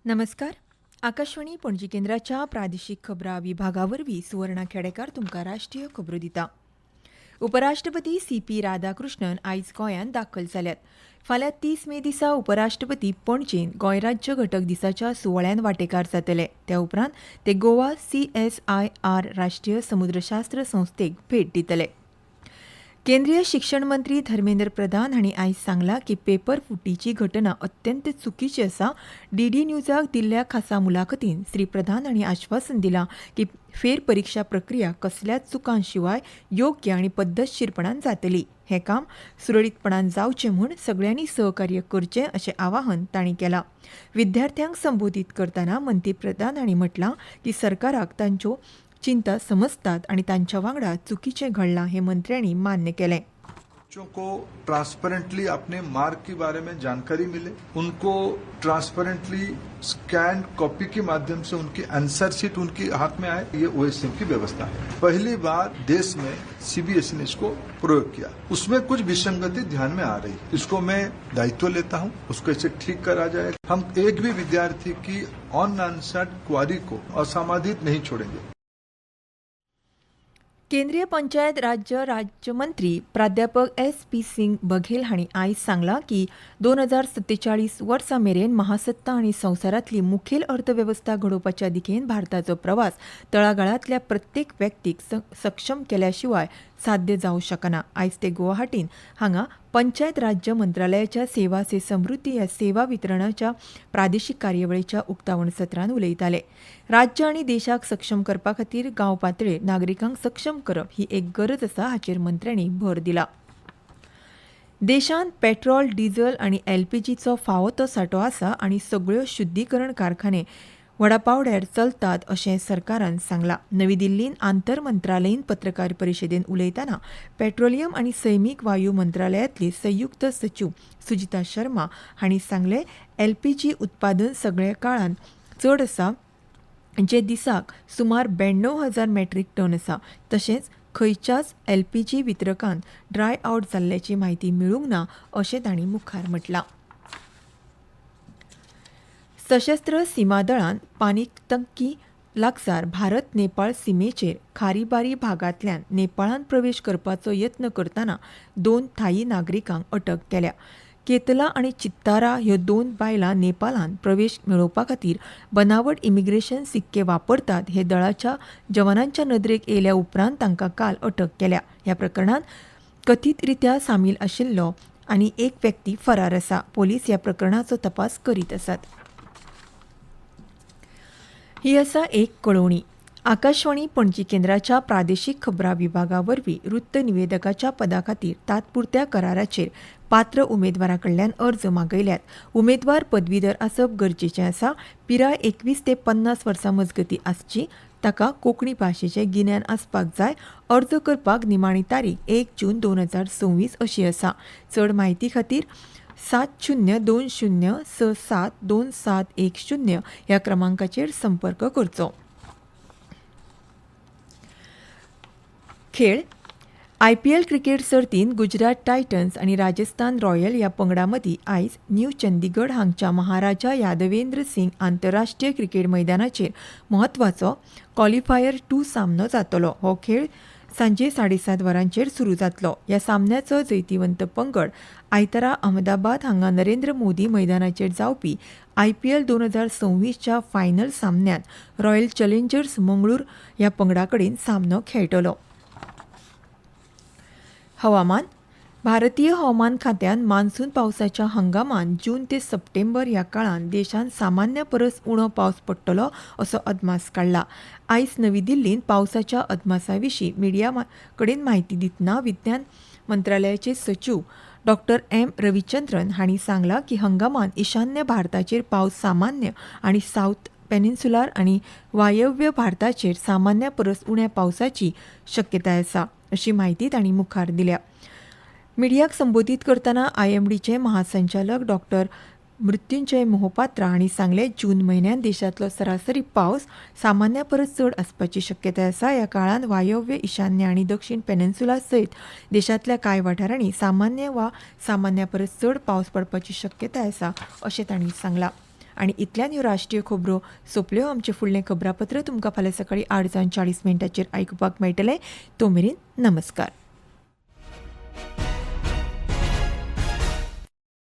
नमस्कार. आकाशवाणी पणजी केंद्राच्या प्रादेशीक खबरां विभागावरवीं सुवर्णा खेडेकार तुमकां राष्ट्रीय खबरो दिता. उपराष्ट्रपती सी.पी. राधाकृष्णन आयज गोंयांत दाखल जाल्यात. फाल्यां 30 मे दिसा उपराष्ट्रपती पणजेंत गोंय राज्य घटक दिसाच्या सुवाळ्यान वांटेकार जातले. त्या उपरांत ते गोवा CSIR राष्ट्रीय समुद्रशास्त्र संस्थेक भेट दितले. केंद्रीय शिक्षण मंत्री धर्मेंद्र प्रधान हांणी आयज सांगलां की पेपर फुटीची घटना अत्यंत चुकीची आसा. DD न्यूजाक दिल्ल्या खासा मुलाखतींत श्री प्रधान हांणी आश्वासन दिलां की फेरपरीक्षा प्रक्रिया कसल्याच चुकां शिवाय योग्य आनी पद्दतशीरपणान जातली. हें काम सुरळीतपणान जावचें म्हूण सगळ्यांनी सहकार्य करचें अशें आवाहन तांणी केलां. विद्यार्थ्यांक संबोधीत करतना मंत्री प्रधान हांणी म्हटलां की सरकाराक तांच्यो चिंता समजतात आणि तांच्या वांगडा चुकीचें घडलां हें मंत्र्यांनी मान्य केलें. बच्चों को ट्रांसपेरेंटली अपने मार्क के बारे में जानकारी मिले, उनको ट्रांसपेरेंटली स्कैन कॉपी के माध्यम से उनकी आंसर शीट उनके हाथ में आए, ये OSM की व्यवस्था है. पहली बार देश में CBSE ने इसको प्रयोग किया. उसमें कुछ विसंगति ध्यान में आ रही, इसको मैं दायित्व लेता हूं, उसको इसे ठीक करा जाए. हम एक भी विद्यार्थी की अनआंसर्ड क्वारी को असामाजित नहीं छोड़ेंगे. केंद्रीय पंचायत राज्यमंत्री प्राध्यापक S.P. सिंग बघेल हांणी आयज सांगलां की 2047 वर्सा मेरेन महासत्ता आनी संवसारांतली मुखेल अर्थवेवस्था घडोवपाच्या दिकेन भारताचो प्रवास तळागाळांतल्या प्रत्येक व्यक्तीक सक्षम केल्या शिवाय साध्य जावंक शकना. आयज ते गुवाहाटींत हांगा पंचायत राज्य मंत्रालयाच्या सेवा से समृद्धी ह्या सेवा वितरणाच्या प्रादेशीक कार्यावळीच्या उक्तावण सत्रांत उलयताले. राज्य आनी देशाक सक्षम करपा खातीर गांव पातळीर नागरिकांक सक्षम करप ही एक गरज आसा हाचेर मंत्र्यांनी भर दिला. देशांत पेट्रोल, डिझेल आनी LPGचो फावो तो सांठो आसा आनी सगळ्यो शुद्धीकरण कारखाने व्हडा पावड्यार चलतात अशें सरकारान सांगलां. नवी दिल्लींत आंतर मंत्रालयीन पत्रकार परिशदेंत उलयतना पेट्रोलियम आनी सैमीक वायू मंत्रालयातली संयुक्त सचिव सुजिता शर्मा हांणी सांगलें LPG उत्पादन सगळ्या काळान चड आसा, जे दिसाक सुमार 92,000 मेट्रीक टन आसा. तशेंच खंयच्याच LPG वितरकांत ड्राय आउट जाल्ल्याची म्हायती मेळूंक ना अशें तांणी मुखार म्हटलां. सशस्त्र सीमा दळान पानीटंकी लागसार भारत नेपाळ सीमेचेर खारीबारी भागांतल्यान नेपाळांत प्रवेश करपाचो यत्न करतना 2 थाई नागरिकांक अटक केल्या. केतला आनी चित्तारा ह्यो 2 बायलां नेपाळांत प्रवेश मेळोवपा खातीर बनावट इमिग्रेशन सिक्के वापरतात हे दळाच्या जवानांच्या नदरेक येयल्या उपरांत तांकां काल अटक केल्या. ह्या प्रकरणांत कथीत रित्या सामील आशिल्लो आनी एक व्यक्ती फरार आसा. पोलीस ह्या प्रकरणाचो तपास करीत आसात. ही आसा एक कळोवणी. आकाशवाणी पणजी केंद्राच्या प्रादेशीक खबरां विभागा वरवीं वृत्त निवेदकाच्या पदा खातीर तात्पुरत्या कराराचेर पात्र उमेदवारां कडल्यान अर्ज मागयल्यात. उमेदवार पदवीधर आसप गरजेचें आसा. पिराय 21 ते 50 वर्सां मजगती आसची. ताका कोंकणी भाशेचें गिन्यान आसपाक जाय. अर्ज करपाक निमाणी तारीख 1 जून 2026 अशी आसा. चड म्हायती खातीर 7020672710 ह्या क्रमांकाचेर संपर्क करचो. खेळ. IPL क्रिकेट सर्तींत गुजरात टायटन्स आनी राजस्थान रॉयल ह्या पंगडां मदीं आयज न्यू चंदीगड हांगच्या महाराजा यादवेंद्र सिंग आंतरराष्ट्रीय क्रिकेट मैदानाचेर म्हत्वाचो क्वॉलिफायर 2 सामनो जातलो. हो खेळ सांजे 7:30 वरांचेर सुरू जातलो. ह्या सामन्याचो जैतिवंत पंगड आयतारा अहमदाबाद हांगा नरेंद्र मोदी मैदानाचेर जावपी IPL 2026 च्या फायनल सामन्यांत रॉयल चॅलेंजर्स मंगळूर ह्या पंगडा कडेन सामनो खेळटलो. हवामान. भारतीय हवामान खात्यान मान्सून पावसाच्या हंगामान जून ते सप्टेंबर ह्या काळान देशांत सामान्य परस उणो पावस पडटलो असो अदमास काडला. आयज नवी दिल्लींत पावसाच्या अदमासा विशीं मिडिया कडेन म्हायती दितना विज्ञान मंत्रालयाचे सचिव डॉ. M. रविचंद्रन हांणी सांगलां की हंगामान ईशान्य भारताचेर पावस सामान्य आनी सावथ पेनिन्सुलार आनी वायव्य भारताचेर सामान्य परस उण्या पावसाची शक्यताय आसा अशी म्हायती तांणी मुखार दिल्या. मिडियाक संबोधीत करतना IMDचे महासंचालक डॉ. मृत्युंजय मोहपात्रा हांणी सांगलें जून म्हयन्यांत देशांतलो सरासरी पावस सामान्या परस चड आसपाची शक्यताय आसा. ह्या काळान वायव्य ईशान्य आनी दक्षिण पेनिन्सुला सयत देशांतल्या कांय वाठारांनी सामान्य वा सामान्या परस चड पावस पडपाची शक्यताय आसा अशें तांणी सांगलां. आणि इतल्यान ह्यो राष्ट्रीय खबरो सोंपल्यो. आमचे फुडलें खबरापत्र तुमकां फाल्यां सकाळीं 8:40 आयकुपाक मेळटलें. तो मेरेन नमस्कार.